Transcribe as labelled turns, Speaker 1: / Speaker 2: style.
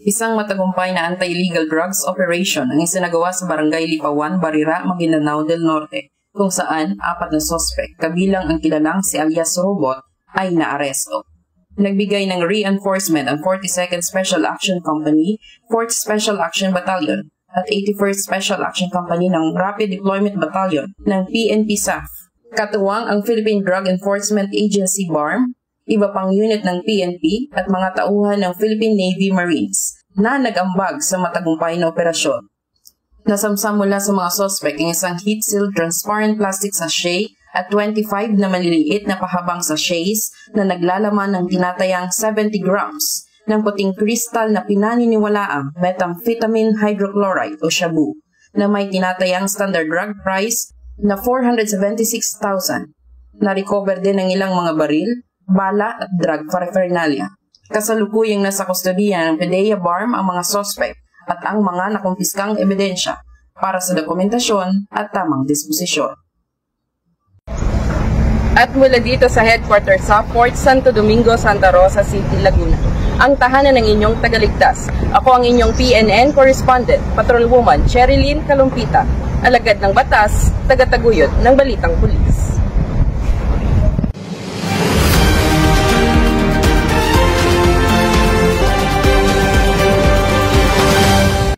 Speaker 1: Isang matagumpay na anti-illegal drugs operation ang isinagawa sa Barangay Lipawan, Barira, Maguindanao del Norte, kung saan 4 na sospek, kabilang ang kilalang si alias Robot, ay naaresto. Nagbigay ng reinforcement ang 42nd Special Action Company, 4th Special Action Battalion, at 81st Special Action Company ng Rapid Deployment Battalion ng PNP SAF. Katuwang ang Philippine Drug Enforcement Agency BARM, iba pang unit ng PNP at mga tauhan ng Philippine Navy Marines na nag-ambag sa matagumpay na operasyon. Nasamsam mula sa mga suspect ang isang heat-sealed transparent plastic sachet at 25 na maliliit na pahabang sachets na naglalaman ng tinatayang 70 grams ng puting kristal na pinaniniwalaang methamphetamine hydrochloride o shabu na may tinatayang standard drug price na 476,000. Na-recover din ang ilang mga baril, bala at drug paraphernalia. Kasalukuyang nasa kustodiya ng PDEA BARM ang mga suspect at ang mga nakumpiskang ebidensya para sa dokumentasyon at tamang disposisyon. At mula dito sa headquarters sa Fort Santo Domingo, Santa Rosa City, Laguna, ang tahanan ng inyong tagaligtas. Ako ang inyong PNN correspondent, Patrolwoman Cherilyn Kalumpita, alagad ng batas, tagataguyod ng Balitang Pulis.